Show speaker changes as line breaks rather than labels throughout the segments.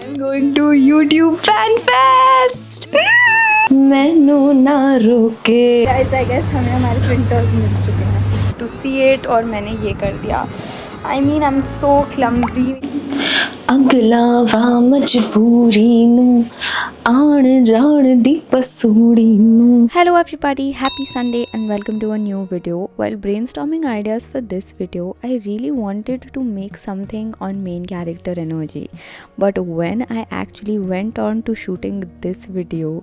I'm going to YouTube Fan Fest. मैनू ना रोके. Guys, I guess हमें हमारे printers मिल चुके हैं. To see it और मैंने ये कर दिया. I mean, I'm so clumsy. अगलावा मजबूरी नू आण जाण दी पसूड़ी नू. Hello everybody, happy Sunday and welcome to a new video. While brainstorming ideas for this video, I really wanted to make something on main character energy. But when I actually went on to shooting this video,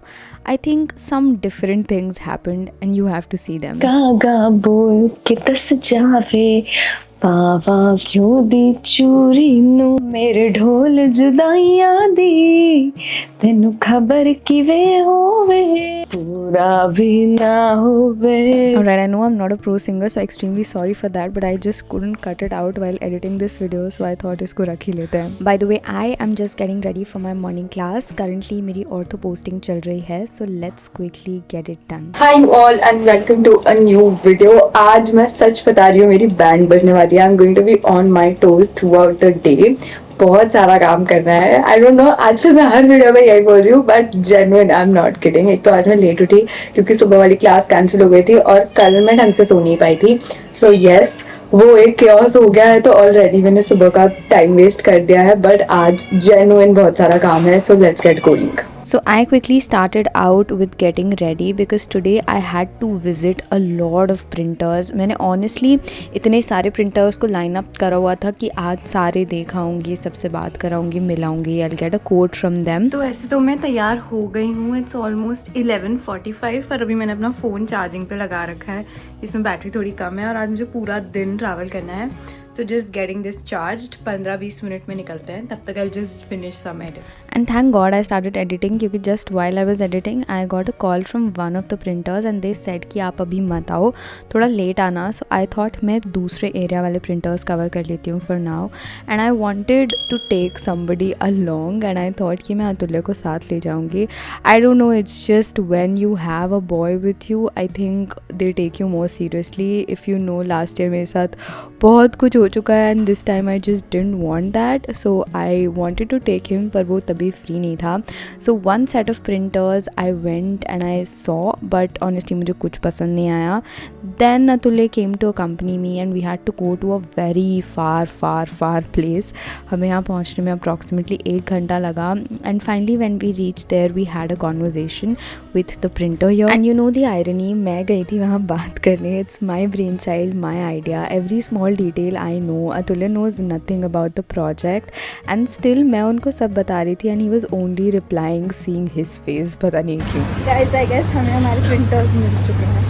I think some different things happened and you have to see them. गागा बोल के दस जावे पावा क्यों दी चूरी नू मेरे ढोल जुदाइयां दी तेनू खबर किवे होवे पूरा भी ना होवे. Alright, I know I'm not a pro singer, so extremely sorry for that, but I just couldn't cut it out while editing this video, so I thought इसको रख ही लेते हैं. By the way, I am just getting ready for my morning class. Currently मेरी ortho posting चल रही है, so let's quickly get it done.
Hi all and welcome to a new video. आज मैं सच बता रही हूँ, मेरी बैंड बजने वाली है. I'm going to be on my toes throughout the day. बहुत सारा काम करना है. I don't know, आजकल मैं हर वीडियो में यही बोल रही हूँ, but genuine I'm not kidding. एक तो आज मैं लेट उठी क्योंकि सुबह वाली क्लास कैंसिल हो गई थी और कल मैं ढंग से सो नहीं पाई थी. So yes, वो एक chaos हो गया है, तो ऑलरेडी मैंने सुबह का टाइम वेस्ट कर दिया है, बट आज genuine बहुत सारा काम है. So let's get going.
So I quickly started out with getting ready because today I had to visit a lot of printers. मैंने honestly इतने सारे printers को line up करा हुआ था कि आज सारे देखाऊंगी, सबसे बात कराऊंगी, मिलाऊंगी. I'll get a quote from them. तो ऐसे तो मैं तैयार हो गई हूँ. It's almost 11:45 पर अभी मैंने अपना फ़ोन चार्जिंग पे लगा रखा है. इसमें बैटरी थोड़ी कम है और आज मुझे पूरा दिन ट्रैवल करना है. So just getting this charged. 15-20 minute में निकलते हैं. तब तक I'll just finish some edits. And thank God I started editing क्योंकि just while I was editing I got a call from one of the printers and they said कि आप अभी मत आओ, थोड़ा लेट आना. So I thought मैं दूसरे एरिया वाले printers cover कर लेती हूँ for now. And I wanted to take somebody along and I thought कि मैं अतुल्य को साथ ले जाऊँगी. I don't know, it's just when you have a boy with you, I think they take you more seriously. If you know, last year मेरे साथ बहुत कुछ हो चुका है and this time I just didn't want that, so I wanted to take him पर वो तभी free नहीं था. So one set of printers I went and I saw, but honestly मुझे कुछ पसंद नहीं आया. Then Atulya came to accompany me and we had to go to a very far place. हमें यहाँ पहुँचने में approximately 1 घंटा लगा and finally when we reached there we had a conversation with the printer here. And you know the irony, मैं गई थी वहाँ बात करने. It's my brainchild, my idea, every small detail I know. Atulya knows nothing about the project and still मैं उनको सब बता रही थी and he was only replying seeing his face. पता नहीं क्यों. Guys, I guess हमें हमारे printers मिल चुके हैं.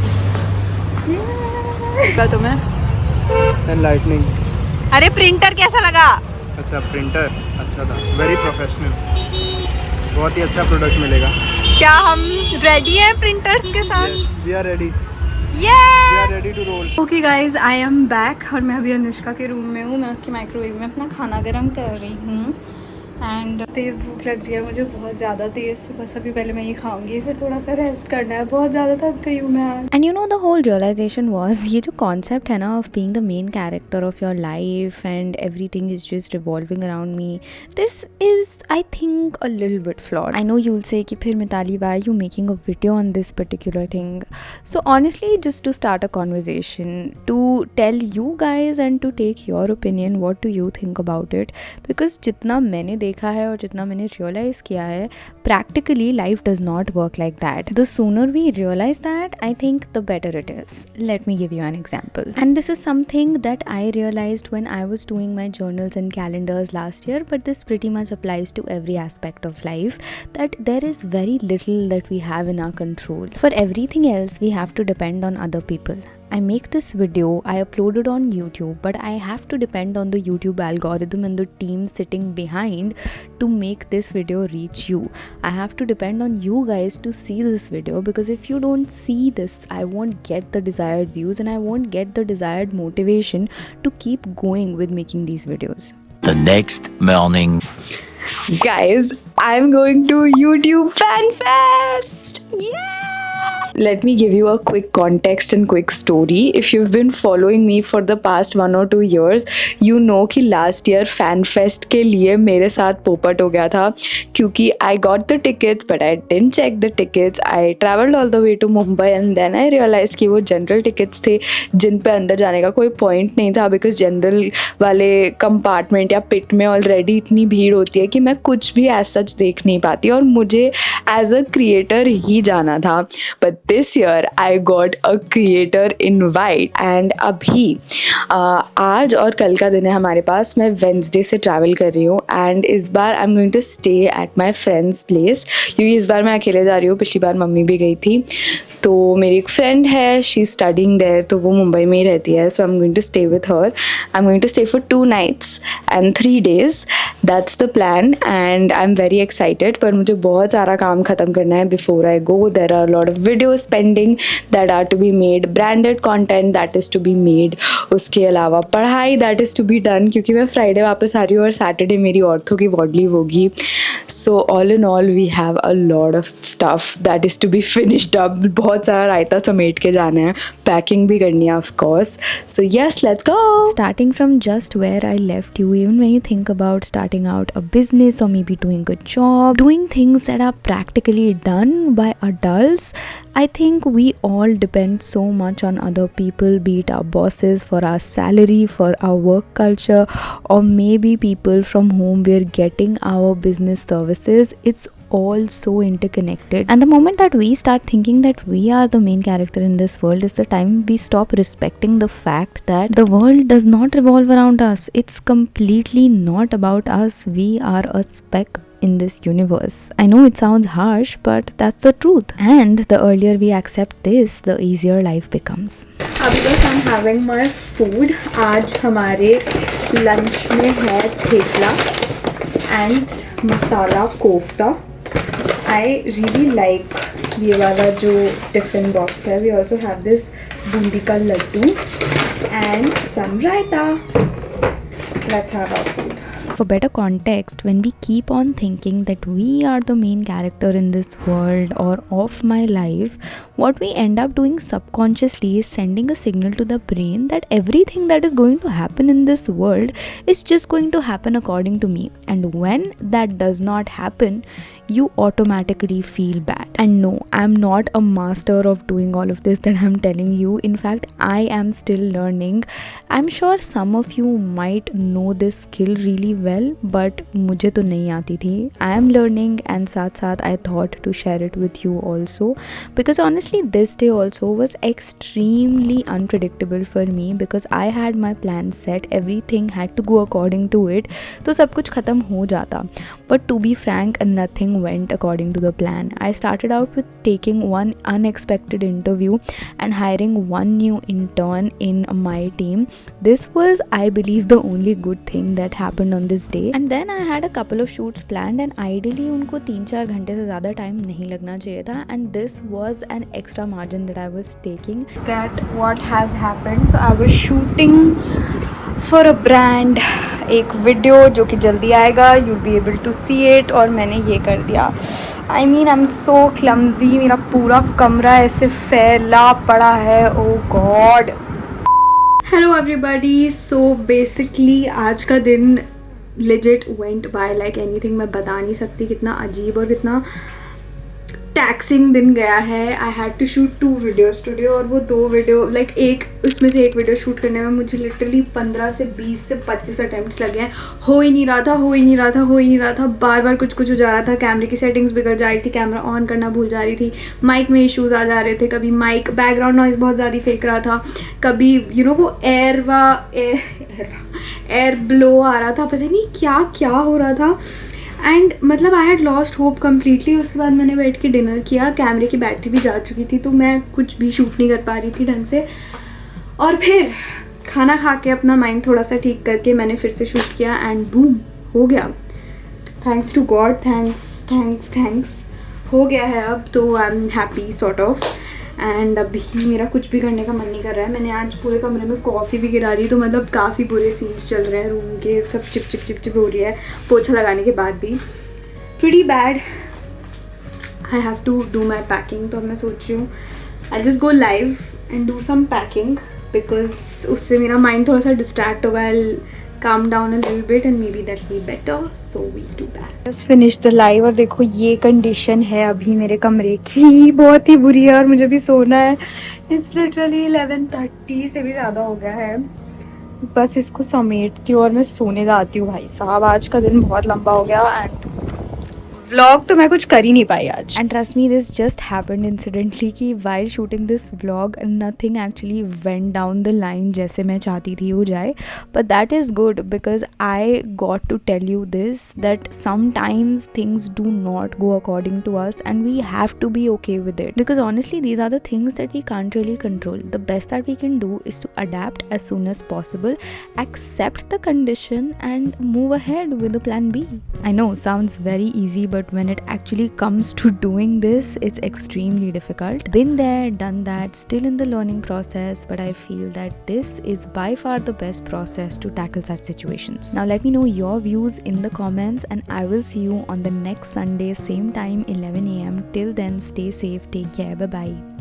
क्या तुम्हें?
एनलाइटनिंग.
अरे प्रिंटर कैसा लगा?
अच्छा, प्रिंटर अच्छा था, वेरी प्रोफेशनल, बहुत ही अच्छा प्रोडक्ट मिलेगा.
क्या हम रेडी हैं प्रिंटर्स के साथ?
We are ready.
We
are ready to roll.
Okay guys, I am back और मैं अभी अनुष्का के रूम में हूँ. मैं उसके माइक्रोवेव में अपना खाना गर्म कर रही हूँ एंड तेज़ भूख लग रही है मुझे, बहुत ज़्यादा तेज़. बस अभी पहले मैं ये खाऊंगी, फिर थोड़ा सा रेस्ट करना है. बहुत ज़्यादा थक गई हूँ मैं. And you know the whole realisation was, ये जो कॉन्सेप्ट है ना of being the main character of your life and everything is just revolving around me, this is I think a little bit flawed. I know you will say कि फिर Mitali why you making a video on this particular thing. So honestly just to start a conversation, to tell you guys and to take your opinion, what do you think about it. Because जितना मैंने देखा है और जितना मैंने realise किया है, practically life does not work like that. The sooner we realise that, I think the better it is. Let me give you an example. And this is something that I realised when I was doing my journals and calendars last year, but this pretty much applies to every aspect of life, that there is very little that we have in our control. For everything else we have to depend on other people. I make this video, I upload it on YouTube, but I have to depend on the YouTube algorithm and the team sitting behind to make this video reach you. I have to depend on you guys to see this video, because if you don't see this, I won't get the desired views and I won't get the desired motivation to keep going with making these videos.
The next morning.
Guys, I'm going to YouTube Fan Fest! Yeah!
Let me give you a quick context and quick story. If you've been following me for the past 1 or 2 years, you know कि last year fan fest के लिए मेरे साथ पोपट हो गया था क्योंकि I got the tickets but I didn't check the tickets. I traveled all the way to Mumbai and then I realized कि वो general tickets थे जिन पे अंदर जाने का कोई point नहीं था because general वाले compartment या pit में already इतनी भीड़ होती है कि मैं कुछ भी as such देख नहीं पाती और मुझे as a creator ही जाना था. But this year I got a creator invite and अभी आज और कल का दिन है हमारे पास. मैं वेंसडे से ट्रैवल कर रही हूँ एंड इस बार I am going to stay at my friends place क्योंकि इस बार मैं अकेले जा रही हूँ. पिछली बार मम्मी भी गई थी. तो मेरी एक फ्रेंड है, शी स्टडिंग देयर, तो वो मुंबई में ही रहती है. So I am going to stay with her. I am going to stay for 2 nights and 3 days. That's the plan and I am very excited. पर मुझे बहुत सारा काम ख़त्म करना है before I go. There are lot of videos pending that are to be made, branded content that is to be made. उसके अलावा पढ़ाई that is to be done क्योंकि मैं फ्राइडे वापस आ रही हूँ और सैटरडे मेरी ऑर्थो की वॉर्ड लीव होगी. So all in all we have a lot of stuff that is to be finished up. बहुत सारा रायता समेट के जाना है, पैकिंग भी करनी है of course. So yes, let's go.
Starting from just where I left you, even when you think about starting out a business or maybe doing a job, doing things that are practically done by adults, I think we all depend so much on other people, be it our bosses for our salary, for our work culture, or maybe people from whom we're getting our business services. It's all so interconnected, and the moment that we start thinking that we are the main character in this world is the time we stop respecting the fact that the world does not revolve around us. It's completely not about us. We are a speck in this universe. I know it sounds harsh, but that's the truth. And the earlier we accept this, the easier life becomes.
अभी बस I'm having my food. आज हमारे lunch में है thepla and masala kofta. I really like ये वाला जो tiffin box है. We also have this Bundi का Laddu and some raita. Let's have our food.
For better context, when we keep on thinking that we are the main character in this world or of my life, what we end up doing subconsciously is sending a signal to the brain that everything that is going to happen in this world is just going to happen according to me. And when that does not happen, you automatically feel bad. And no, I'm not a master of doing all of this that I'm telling you. In fact, I am still learning. I'm sure some of you might know this skill really well, but मुझे तो नहीं आती थी. I am learning and साथ साथ I thought to share it with you also because honestly this day also was extremely unpredictable for me because I had my plan set, everything had to go according to it, तो सब कुछ ख़त्म हो जाता. But to be frank, nothing went according to the plan. I started out with taking one unexpected interview and hiring one new intern in my team. This was, I believe, the only good thing that happened on this day. And then I had a couple of shoots planned and ideally उनको 3-4 घंटे से ज़्यादा time नहीं लगना चाहिए था. And this was an extra margin that I was taking.
That what has happened. So I was shooting for a brand एक video जो कि जल्दी आएगा. you'll be able to see it. और मैंने ये कर दिया. I mean I'm so clumsy. मेरा पूरा कमरा ऐसे फैला पड़ा है. oh god. Hello everybody. So basically आज का दिन legit went by like anything. मैं बता नहीं सकती कितना अजीब और कितना टैक्सिंग दिन गया है. I had to shoot 2 videos today और वो 2 वीडियो लाइक एक उसमें से एक वीडियो शूट करने में मुझे लिटरली 15 से 20 से 25 अटैम्प्ट्स लगे हैं. हो ही नहीं रहा था. बार बार कुछ हो जा रहा था. कैमरे की सेटिंग्स बिगड़ जा रही थी, कैमरा ऑन करना भूल जा रही थी, माइक में इश्यूज़ आ जा रहे थे, कभी माइक बैकग्राउंड नॉइज़ बहुत ज़्यादा फेंक रहा था, कभी वो एयर ब्लो आ रहा था, पता नहीं क्या हो रहा था. एंड मतलब I had lost hope completely. उसके बाद मैंने बैठ के डिनर किया. कैमरे की बैटरी भी जा चुकी थी तो मैं कुछ भी शूट नहीं कर पा रही थी ढंग से. और फिर खाना खा के अपना माइंड थोड़ा सा ठीक करके मैंने फिर से शूट किया एंड बूम हो गया. Thanks to God. थैंक्स हो गया है अब. तो I am happy sort of. And अभी मेरा कुछ भी करने का मन नहीं कर रहा है. मैंने आज पूरे कमरे में कॉफ़ी भी गिरा दी. तो मतलब काफ़ी बुरे सीन्स चल रहे हैं रूम के. सब चिप हो रही है पोछा लगाने के बाद भी. Pretty bad. I have to do my packing. तो अब मैं सोच रही हूँ
I'll just go live and do some packing because उससे मेरा mind थोड़ा सा distract होगा. I'll calm down a little bit and maybe that'll be better. So we'll do that. Just finished the live और देखो ये condition है अभी मेरे कमरे की, बहुत ही बुरी है और मुझे भी सोना है. It's literally 11:30 से भी ज़्यादा हो गया है. बस इसको समेटती हूँ और मैं सोने जाती हूँ. भाई साहब आज का दिन बहुत लंबा हो गया एंड व्लॉग तो मैं कुछ कर ही नहीं पाई आज. And trust me this just happened incidentally कि while shooting this vlog nothing actually went down the line जैसे मैं चाहती थी हो जाए. But that is good because I got to tell you this that sometimes things do not go according to us and we have to be okay with it because honestly these are the things that we can't really control. The best that we can do is to adapt as soon as possible, accept the condition and move ahead with the plan B. I know sounds very easy, but when it actually comes to doing this, it's extremely difficult. Been there, done that, still in the learning process, but I feel that this is by far the best process to tackle such situations. Now let me know your views in the comments and I will see you on the next Sunday, same time 11 a.m. Till then, stay safe, take care, bye bye.